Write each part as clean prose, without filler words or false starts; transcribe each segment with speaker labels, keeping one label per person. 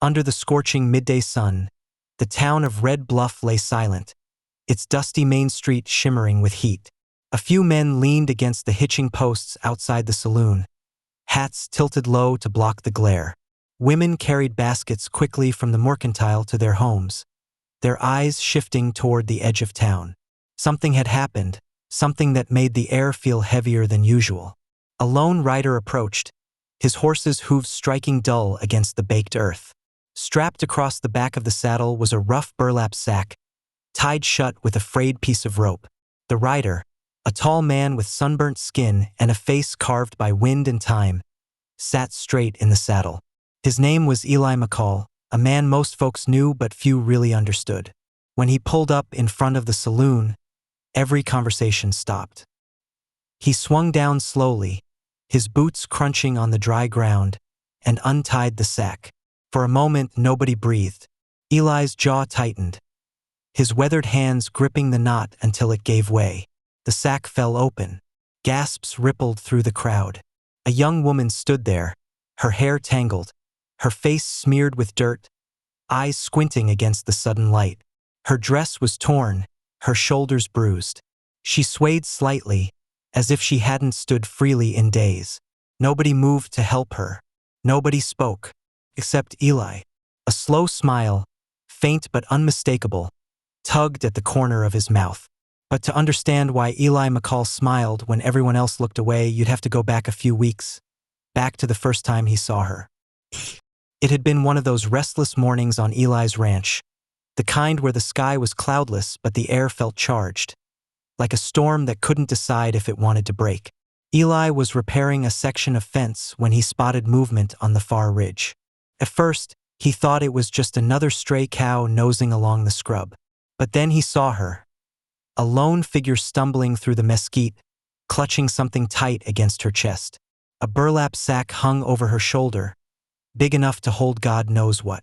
Speaker 1: Under the scorching midday sun, the town of Red Bluff lay silent, its dusty main street shimmering with heat. A few men leaned against the hitching posts outside the saloon, hats tilted low to block the glare. Women carried baskets quickly from the mercantile to their homes, their eyes shifting toward the edge of town. Something had happened, something that made the air feel heavier than usual. A lone rider approached, his horse's hooves striking dull against the baked earth. Strapped across the back of the saddle was a rough burlap sack, tied shut with a frayed piece of rope. The rider, a tall man with sunburnt skin and a face carved by wind and time, sat straight in the saddle. His name was Eli McCall, a man most folks knew but few really understood. When he pulled up in front of the saloon, every conversation stopped. He swung down slowly, his boots crunching on the dry ground, and untied the sack. For a moment, nobody breathed. Eli's jaw tightened, his weathered hands gripping the knot until it gave way. The sack fell open. Gasps rippled through the crowd. A young woman stood there, her hair tangled, her face smeared with dirt, eyes squinting against the sudden light. Her dress was torn, her shoulders bruised. She swayed slightly, as if she hadn't stood freely in days. Nobody moved to help her. Nobody spoke, except Eli. A slow smile, faint but unmistakable, tugged at the corner of his mouth. But to understand why Eli McCall smiled when everyone else looked away, you'd have to go back a few weeks, back to the first time he saw her. It had been one of those restless mornings on Eli's ranch, the kind where the sky was cloudless but the air felt charged, like a storm that couldn't decide if it wanted to break. Eli was repairing a section of fence when he spotted movement on the far ridge. At first, he thought it was just another stray cow nosing along the scrub. But then he saw her, a lone figure stumbling through the mesquite, clutching something tight against her chest. A burlap sack hung over her shoulder, big enough to hold God knows what.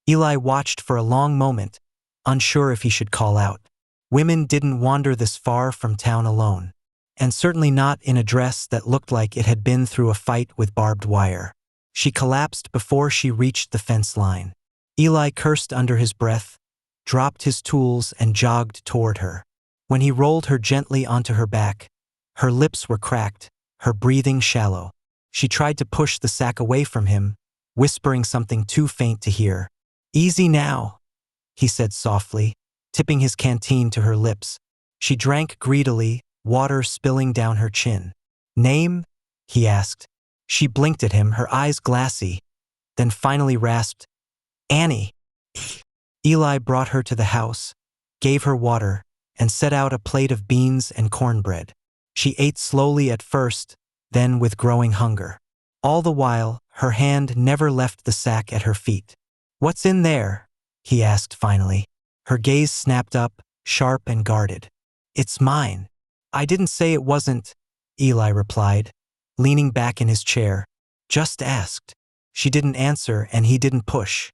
Speaker 1: Eli watched for a long moment, unsure if he should call out. Women didn't wander this far from town alone, and certainly not in a dress that looked like it had been through a fight with barbed wire. She collapsed before she reached the fence line. Eli cursed under his breath, dropped his tools and jogged toward her. When he rolled her gently onto her back, her lips were cracked, her breathing shallow. She tried to push the sack away from him, whispering something too faint to hear. "Easy now," he said softly, tipping his canteen to her lips. She drank greedily, water spilling down her chin. "Name?" he asked. She blinked at him, her eyes glassy, then finally rasped, "Annie." Eli brought her to the house, gave her water, and set out a plate of beans and cornbread. She ate slowly at first, then with growing hunger. All the while, her hand never left the sack at her feet. "What's in there?" he asked finally. Her gaze snapped up, sharp and guarded. "It's mine." "I didn't say it wasn't," Eli replied, leaning back in his chair. "Just asked." She didn't answer and he didn't push.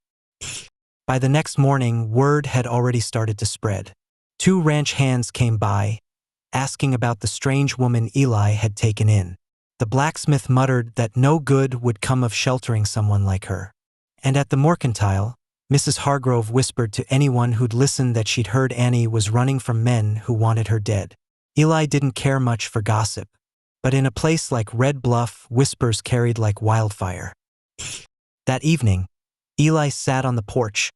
Speaker 1: By the next morning, word had already started to spread. 2 ranch hands came by, asking about the strange woman Eli had taken in. The blacksmith muttered that no good would come of sheltering someone like her. And at the mercantile, Mrs. Hargrove whispered to anyone who'd listened that she'd heard Annie was running from men who wanted her dead. Eli didn't care much for gossip, but in a place like Red Bluff, whispers carried like wildfire. That evening, Eli sat on the porch,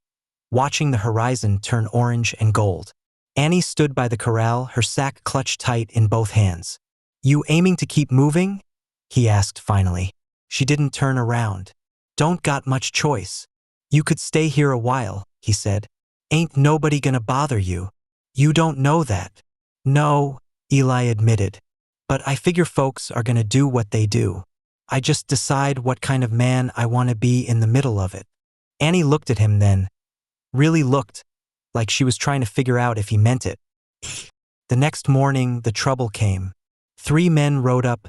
Speaker 1: watching the horizon turn orange and gold. Annie stood by the corral, her sack clutched tight in both hands. "You aiming to keep moving?" he asked finally. She didn't turn around. "Don't got much choice. You could stay here a while," he said. "Ain't nobody gonna bother you. You don't know that." "No," Eli admitted. "But I figure folks are gonna do what they do. I just decide what kind of man I want to be in the middle of it." Annie looked at him then, really looked, like she was trying to figure out if he meant it. The next morning, the trouble came. 3 men rode up,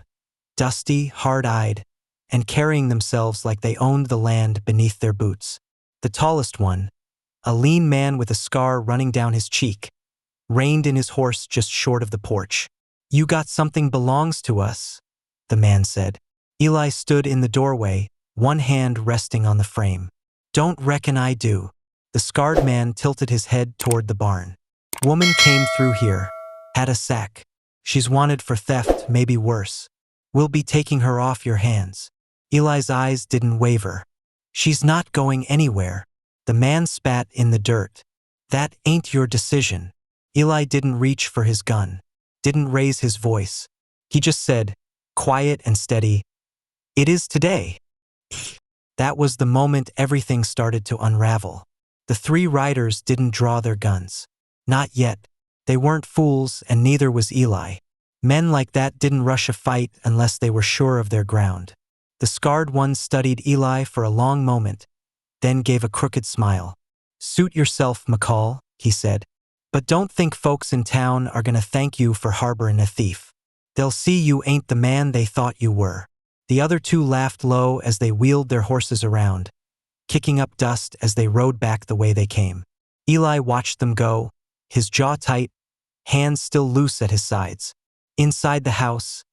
Speaker 1: dusty, hard-eyed, and carrying themselves like they owned the land beneath their boots. The tallest one, a lean man with a scar running down his cheek, reined in his horse just short of the porch. "You got something belongs to us," the man said. Eli stood in the doorway, one hand resting on the frame. Don't reckon I do. The scarred man tilted his head toward the barn. Woman came through here. Had a sack. She's wanted for theft, maybe worse. We'll be taking her off your hands. Eli's eyes didn't waver. She's not going anywhere. The man spat in the dirt. That ain't your decision. Eli didn't reach for his gun. Didn't raise his voice. He just said, quiet and steady, "It is today." That was the moment everything started to unravel. The three riders didn't draw their guns. Not yet. They weren't fools, and neither was Eli. Men like that didn't rush a fight unless they were sure of their ground. The scarred one studied Eli for a long moment, then gave a crooked smile. "Suit yourself, McCall," he said. "But don't think folks in town are gonna thank you for harboring a thief. They'll see you ain't the man they thought you were." The other two laughed low as they wheeled their horses around, kicking up dust as they rode back the way they came. Eli watched them go, his jaw tight, hands still loose at his sides. Inside the house,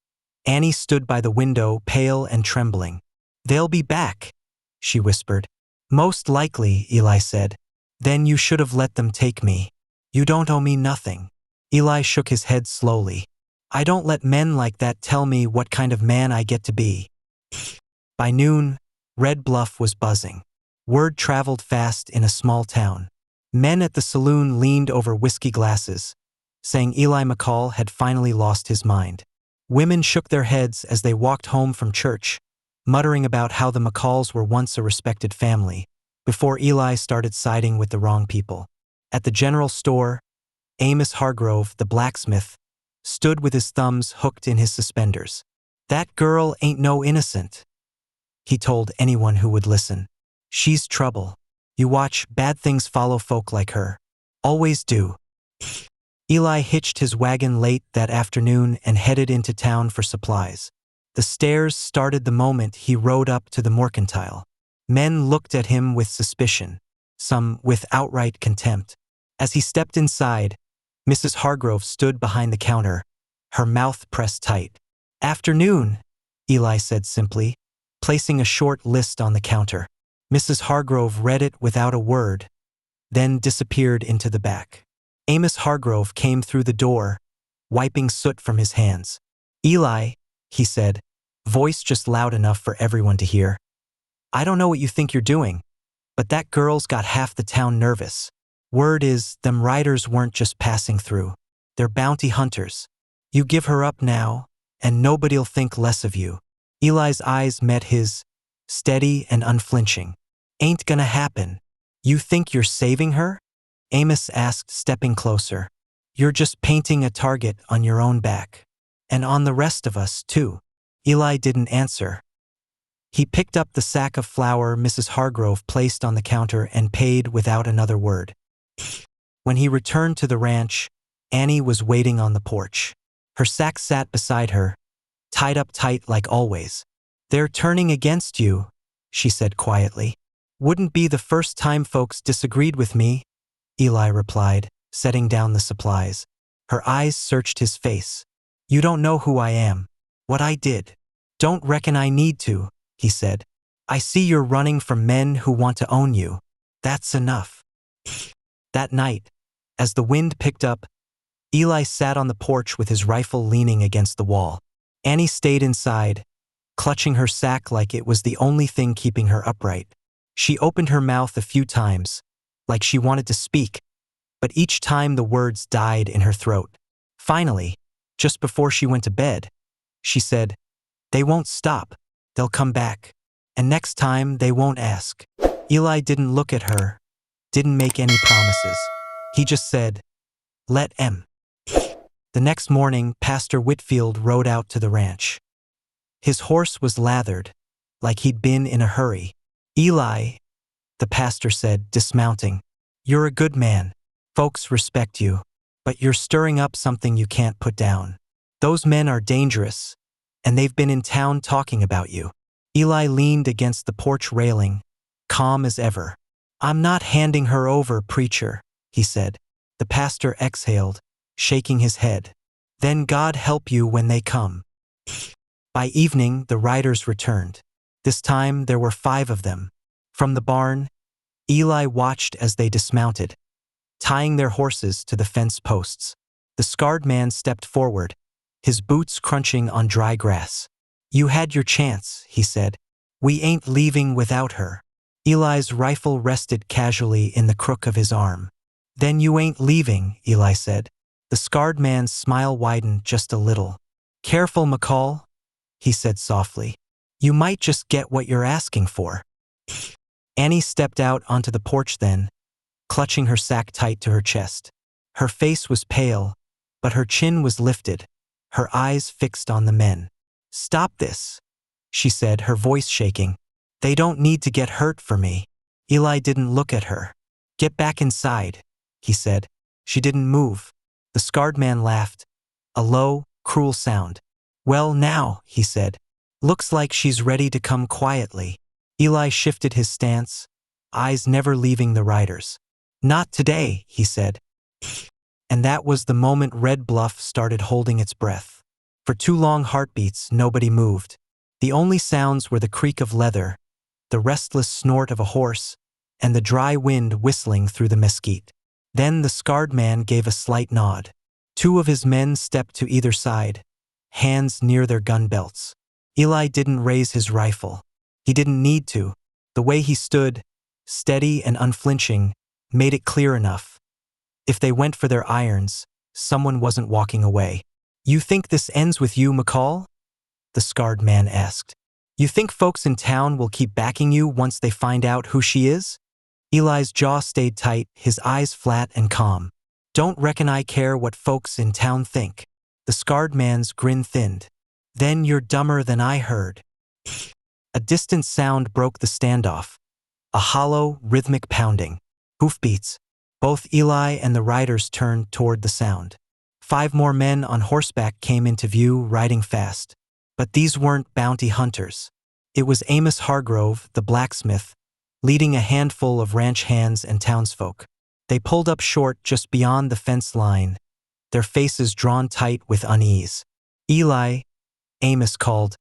Speaker 1: Annie stood by the window, pale and trembling. "They'll be back," she whispered. "Most likely," Eli said. "Then you should have let them take me. You don't owe me nothing." Eli shook his head slowly. "I don't let men like that tell me what kind of man I get to be." By noon, Red Bluff was buzzing. Word traveled fast in a small town. Men at the saloon leaned over whiskey glasses, saying Eli McCall had finally lost his mind. Women shook their heads as they walked home from church, muttering about how the McCalls were once a respected family, before Eli started siding with the wrong people. At the general store, Amos Hargrove, the blacksmith, stood with his thumbs hooked in his suspenders. "That girl ain't no innocent," he told anyone who would listen. "She's trouble. You watch, bad things follow folk like her. Always do." Eli hitched his wagon late that afternoon and headed into town for supplies. The stares started the moment he rode up to the mercantile. Men looked at him with suspicion, some with outright contempt. As he stepped inside, Mrs. Hargrove stood behind the counter, her mouth pressed tight. "Afternoon," Eli said simply, placing a short list on the counter. Mrs. Hargrove read it without a word, then disappeared into the back. Amos Hargrove came through the door, wiping soot from his hands. "Eli," he said, voice just loud enough for everyone to hear. "I don't know what you think you're doing, but that girl's got half the town nervous. Word is, them riders weren't just passing through. They're bounty hunters. You give her up now, and nobody'll think less of you." Eli's eyes met his, steady and unflinching. "Ain't gonna happen." "You think you're saving her?" Amos asked, stepping closer. "You're just painting a target on your own back. And on the rest of us, too." Eli didn't answer. He picked up the sack of flour Mrs. Hargrove placed on the counter and paid without another word. When he returned to the ranch, Annie was waiting on the porch. Her sack sat beside her, tied up tight like always. "They're turning against you," she said quietly. "Wouldn't be the first time folks disagreed with me," Eli replied, setting down the supplies. Her eyes searched his face. "You don't know who I am, what I did." "Don't reckon I need to," he said. "I see you're running from men who want to own you. That's enough." That night, as the wind picked up, Eli sat on the porch with his rifle leaning against the wall. Annie stayed inside, clutching her sack like it was the only thing keeping her upright. She opened her mouth a few times, like she wanted to speak, but each time the words died in her throat. Finally, just before she went to bed, she said, "They won't stop. They'll come back. And next time they won't ask." Eli didn't look at her, didn't make any promises. He just said, "Let 'em." The next morning, Pastor Whitfield rode out to the ranch. His horse was lathered, like he'd been in a hurry. "Eli," the pastor said, dismounting, "you're a good man. Folks respect you. But you're stirring up something you can't put down. Those men are dangerous, and they've been in town talking about you." Eli leaned against the porch railing, calm as ever. "I'm not handing her over, preacher," he said. The pastor exhaled, shaking his head. "Then God help you when they come." By evening, the riders returned. This time, there were 5 of them. From the barn, Eli watched as they dismounted, tying their horses to the fence posts. The scarred man stepped forward, his boots crunching on dry grass. "You had your chance," he said. "We ain't leaving without her." Eli's rifle rested casually in the crook of his arm. "Then you ain't leaving," Eli said. The scarred man's smile widened just a little. "Careful, McCall," he said softly. "You might just get what you're asking for." Annie stepped out onto the porch then, clutching her sack tight to her chest. Her face was pale, but her chin was lifted, her eyes fixed on the men. "Stop this," she said, her voice shaking. "They don't need to get hurt for me." Eli didn't look at her. "Get back inside," he said. She didn't move. The scarred man laughed, a low, cruel sound. "Well now," he said. "Looks like she's ready to come quietly." Eli shifted his stance, eyes never leaving the riders. "Not today," he said. And that was the moment Red Bluff started holding its breath. For 2 long heartbeats, nobody moved. The only sounds were the creak of leather, the restless snort of a horse, and the dry wind whistling through the mesquite. Then the scarred man gave a slight nod. 2 of his men stepped to either side, hands near their gun belts. Eli didn't raise his rifle. He didn't need to. The way he stood, steady and unflinching, made it clear enough. If they went for their irons, someone wasn't walking away. "You think this ends with you, McCall?" the scarred man asked. "You think folks in town will keep backing you once they find out who she is?" Eli's jaw stayed tight, his eyes flat and calm. "Don't reckon I care what folks in town think." The scarred man's grin thinned. "Then you're dumber than I heard." A distant sound broke the standoff, a hollow, rhythmic pounding. Hoofbeats. Both Eli and the riders turned toward the sound. 5 more men on horseback came into view, riding fast. But these weren't bounty hunters. It was Amos Hargrove, the blacksmith, leading a handful of ranch hands and townsfolk. They pulled up short just beyond the fence line, their faces drawn tight with unease. "Eli," Amos called,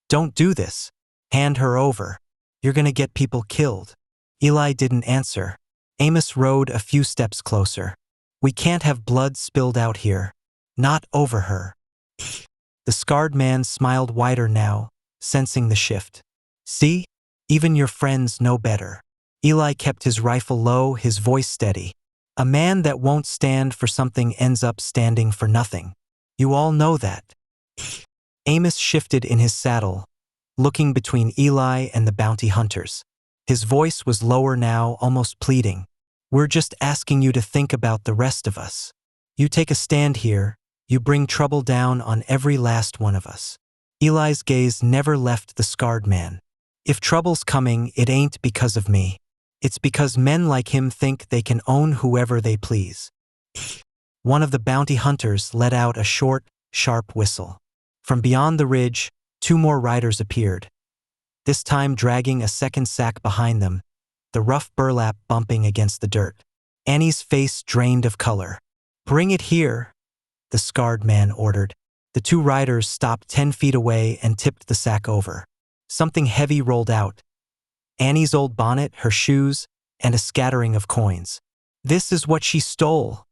Speaker 1: "don't do this. Hand her over. You're gonna get people killed." Eli didn't answer. Amos rode a few steps closer. "We can't have blood spilled out here. Not over her." The scarred man smiled wider now, sensing the shift. "See? Even your friends know better." Eli kept his rifle low, his voice steady. "A man that won't stand for something ends up standing for nothing. You all know that." Amos shifted in his saddle, looking between Eli and the bounty hunters. His voice was lower now, almost pleading. "We're just asking you to think about the rest of us. You take a stand here, you bring trouble down on every last one of us." Eli's gaze never left the scarred man. "If trouble's coming, it ain't because of me. It's because men like him think they can own whoever they please." One of the bounty hunters let out a short, sharp whistle. From beyond the ridge, 2 more riders appeared, this time dragging a second sack behind them, the rough burlap bumping against the dirt. Annie's face drained of color. "Bring it here," the scarred man ordered. The 2 riders stopped 10 feet away and tipped the sack over. Something heavy rolled out. Annie's old bonnet, her shoes, and a scattering of coins. "This is what she stole,"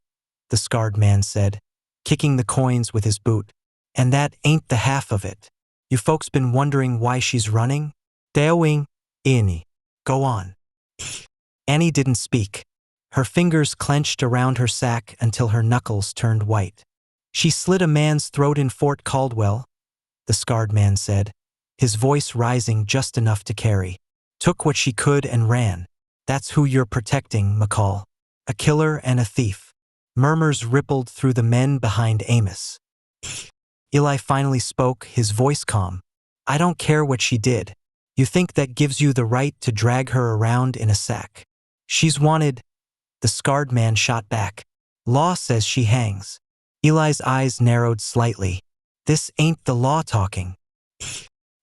Speaker 1: the scarred man said, kicking the coins with his boot. "And that ain't the half of it. You folks been wondering why she's running? Daewing, Annie. Go on." Annie didn't speak. Her fingers clenched around her sack until her knuckles turned white. "She slit a man's throat in Fort Caldwell," the scarred man said, his voice rising just enough to carry. "Took what she could and ran. That's who you're protecting, McCall. A killer and a thief." Murmurs rippled through the men behind Amos. Eli finally spoke, his voice calm. "I don't care what she did. You think that gives you the right to drag her around in a sack? She's wanted," the scarred man shot back. "Law says she hangs." Eli's eyes narrowed slightly. "This ain't the law talking."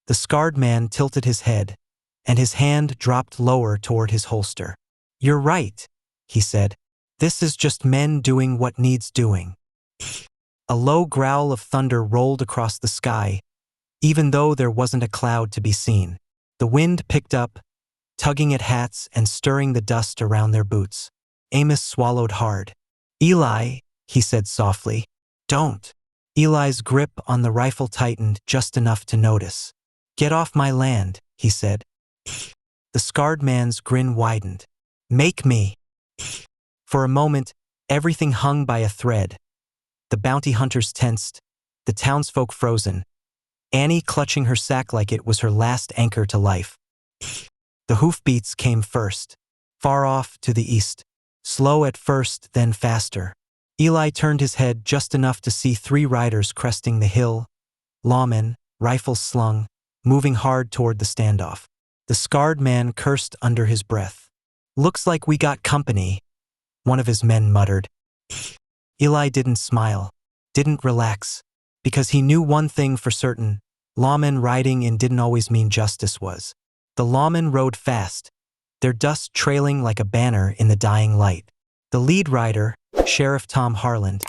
Speaker 1: The scarred man tilted his head, and his hand dropped lower toward his holster. "You're right," he said. "This is just men doing what needs doing." A low growl of thunder rolled across the sky, even though there wasn't a cloud to be seen. The wind picked up, tugging at hats and stirring the dust around their boots. Amos swallowed hard. "Eli," he said softly. "Don't." Eli's grip on the rifle tightened just enough to notice. "Get off my land," he said. The scarred man's grin widened. "Make me." For a moment, everything hung by a thread. The bounty hunters tensed, the townsfolk frozen, Annie clutching her sack like it was her last anchor to life. The hoofbeats came first, far off to the east, slow at first, then faster. Eli turned his head just enough to see 3 riders cresting the hill, lawmen, rifles slung, moving hard toward the standoff. The scarred man cursed under his breath. "Looks like we got company," one of his men muttered. Eli didn't smile, didn't relax, because he knew one thing for certain: lawmen riding in didn't always mean justice was. The lawmen rode fast, their dust trailing like a banner in the dying light. The lead rider, Sheriff Tom Harland,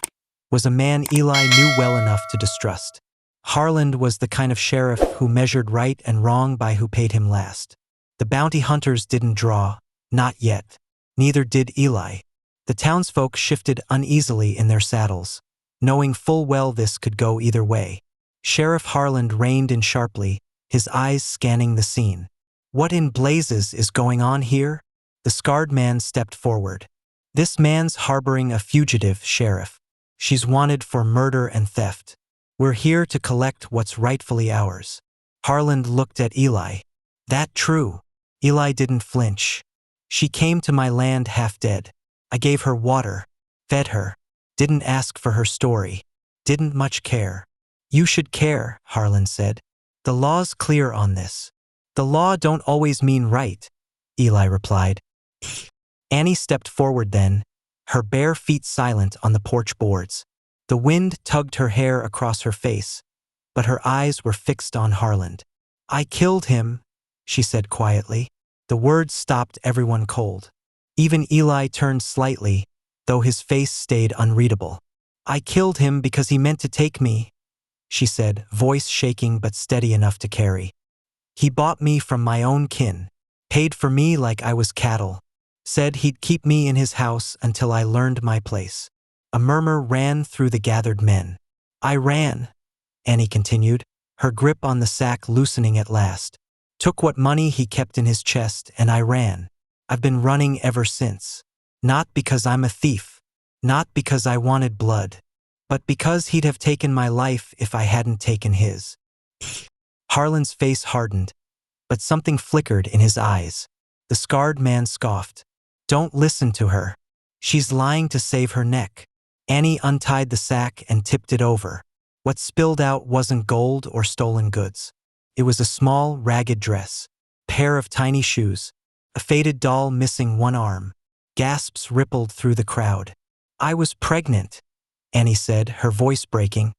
Speaker 1: was a man Eli knew well enough to distrust. Harland was the kind of sheriff who measured right and wrong by who paid him last. The bounty hunters didn't draw, not yet. Neither did Eli. The townsfolk shifted uneasily in their saddles, knowing full well this could go either way. Sheriff Harland reined in sharply, his eyes scanning the scene. "What in blazes is going on here?" The scarred man stepped forward. "This man's harboring a fugitive, Sheriff. She's wanted for murder and theft. We're here to collect what's rightfully ours." Harland looked at Eli. "That true?" Eli didn't flinch. "She came to my land half dead. I gave her water, fed her, didn't ask for her story, didn't much care." "You should care," Harland said. "The law's clear on this." "The law don't always mean right," Eli replied. Annie stepped forward then, her bare feet silent on the porch boards. The wind tugged her hair across her face, but her eyes were fixed on Harland. "I killed him," she said quietly. The words stopped everyone cold. Even Eli turned slightly, though his face stayed unreadable. "I killed him because he meant to take me," she said, voice shaking but steady enough to carry. "He bought me from my own kin, paid for me like I was cattle, said he'd keep me in his house until I learned my place." A murmur ran through the gathered men. "I ran," Annie continued, her grip on the sack loosening at last. "Took what money he kept in his chest and I ran. I've been running ever since. Not because I'm a thief, not because I wanted blood, but because he'd have taken my life if I hadn't taken his." Harland's face hardened, but something flickered in his eyes. The scarred man scoffed. "Don't listen to her. She's lying to save her neck." Annie untied the sack and tipped it over. What spilled out wasn't gold or stolen goods. It was a small, ragged dress, pair of tiny shoes, a faded doll missing one arm. Gasps rippled through the crowd. "I was pregnant," Annie said, her voice breaking.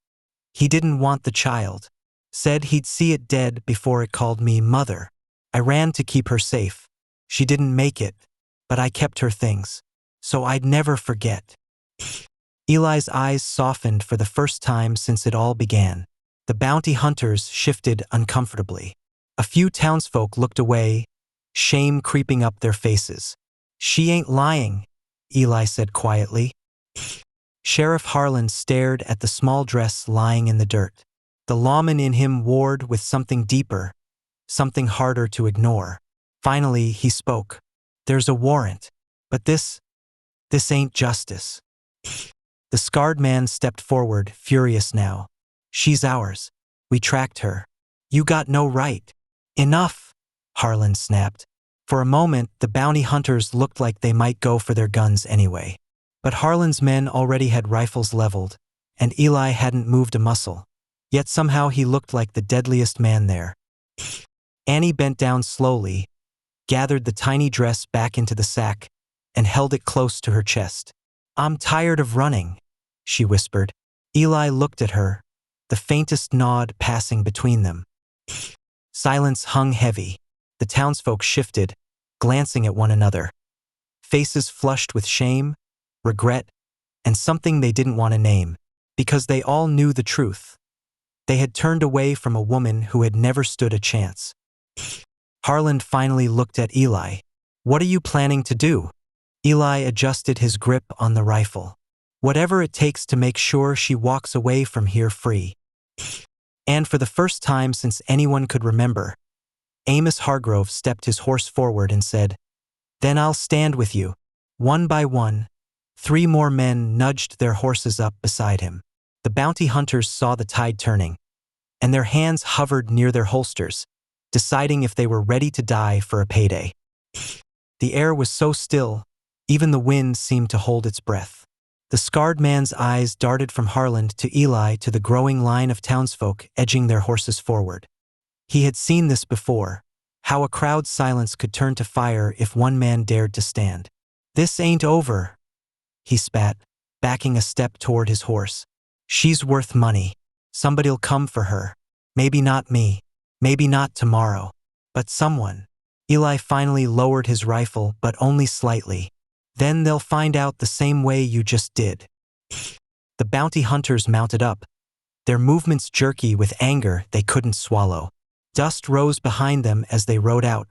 Speaker 1: "He didn't want the child. Said he'd see it dead before it called me mother. I ran to keep her safe. She didn't make it, but I kept her things, so I'd never forget." Eli's eyes softened for the first time since it all began. The bounty hunters shifted uncomfortably. A few townsfolk looked away, shame creeping up their faces. "She ain't lying," Eli said quietly. Sheriff Harland stared at the small dress lying in the dirt. The lawman in him warred with something deeper, something harder to ignore. Finally, he spoke. "There's a warrant, but this ain't justice." The scarred man stepped forward, furious now. "She's ours. We tracked her. You got no right." "Enough," Harland snapped. For a moment, the bounty hunters looked like they might go for their guns anyway. But Harland's men already had rifles leveled, and Eli hadn't moved a muscle. Yet somehow he looked like the deadliest man there. Annie bent down slowly, gathered the tiny dress back into the sack, and held it close to her chest. "I'm tired of running," she whispered. Eli looked at her, the faintest nod passing between them. Silence hung heavy. The townsfolk shifted, glancing at one another. Faces flushed with shame, regret, and something they didn't want to name, because they all knew the truth. They had turned away from a woman who had never stood a chance. Harland finally looked at Eli. "What are you planning to do?" Eli adjusted his grip on the rifle. "Whatever it takes to make sure she walks away from here free." And for the first time since anyone could remember, Amos Hargrove stepped his horse forward and said, "Then I'll stand with you." One by one, 3 more men nudged their horses up beside him. The bounty hunters saw the tide turning, and their hands hovered near their holsters, deciding if they were ready to die for a payday. The air was so still, even the wind seemed to hold its breath. The scarred man's eyes darted from Harland to Eli to the growing line of townsfolk edging their horses forward. He had seen this before, how a crowd's silence could turn to fire if one man dared to stand. "This ain't over," he spat, backing a step toward his horse. "She's worth money. Somebody'll come for her. Maybe not me. Maybe not tomorrow. But someone." Eli finally lowered his rifle, but only slightly. "Then they'll find out the same way you just did." The bounty hunters mounted up, their movements jerky with anger they couldn't swallow. Dust rose behind them as they rode out,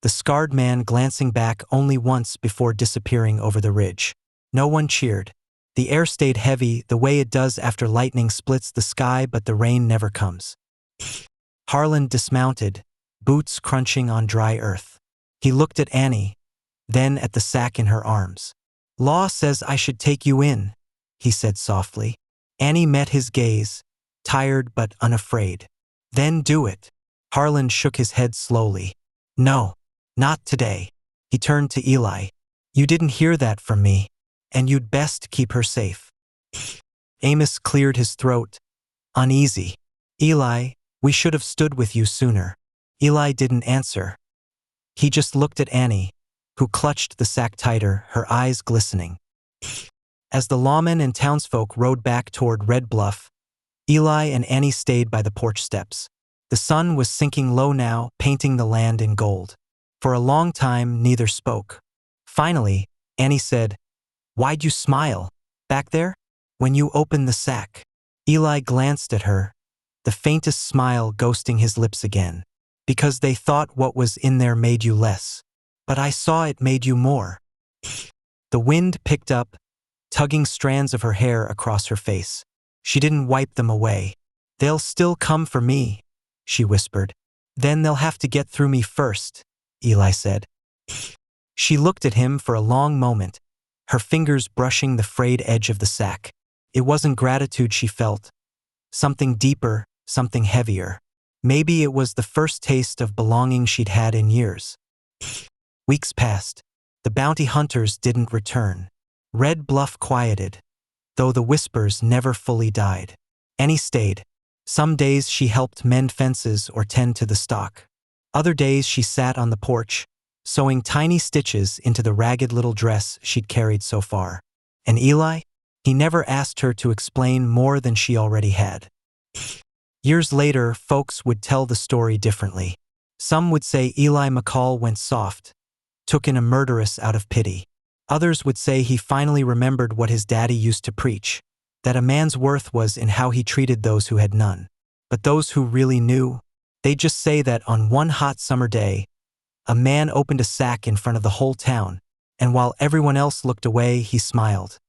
Speaker 1: the scarred man glancing back only once before disappearing over the ridge. No one cheered. The air stayed heavy, the way it does after lightning splits the sky but the rain never comes. Harland dismounted, boots crunching on dry earth. He looked at Annie, then at the sack in her arms. "Law says I should take you in," he said softly. Annie met his gaze, tired but unafraid. "Then do it." Harland shook his head slowly. "No, not today." He turned to Eli. "You didn't hear that from me, and you'd best keep her safe." Amos cleared his throat, uneasy. "Eli, we should have stood with you sooner." Eli didn't answer. He just looked at Annie, who clutched the sack tighter, her eyes glistening. As the lawmen and townsfolk rode back toward Red Bluff, Eli and Annie stayed by the porch steps. The sun was sinking low now, painting the land in gold. For a long time, neither spoke. Finally, Annie said, "Why'd you smile, back there, when you opened the sack?" Eli glanced at her, the faintest smile ghosting his lips again. "Because they thought what was in there made you less. But I saw it made you more." The wind picked up, tugging strands of her hair across her face. She didn't wipe them away. "They'll still come for me," she whispered. "Then they'll have to get through me first," Eli said. She looked at him for a long moment, her fingers brushing the frayed edge of the sack. It wasn't gratitude she felt. Something deeper, something heavier. Maybe it was the first taste of belonging she'd had in years. Weeks passed. The bounty hunters didn't return. Red Bluff quieted, though the whispers never fully died. Annie stayed. Some days she helped mend fences or tend to the stock. Other days she sat on the porch, sewing tiny stitches into the ragged little dress she'd carried so far. And Eli? He never asked her to explain more than she already had. Years later, folks would tell the story differently. Some would say Eli McCall went soft, took in a murderess out of pity. Others would say he finally remembered what his daddy used to preach, that a man's worth was in how he treated those who had none. But those who really knew, they'd just say that on one hot summer day, a man opened a sack in front of the whole town, and while everyone else looked away, he smiled.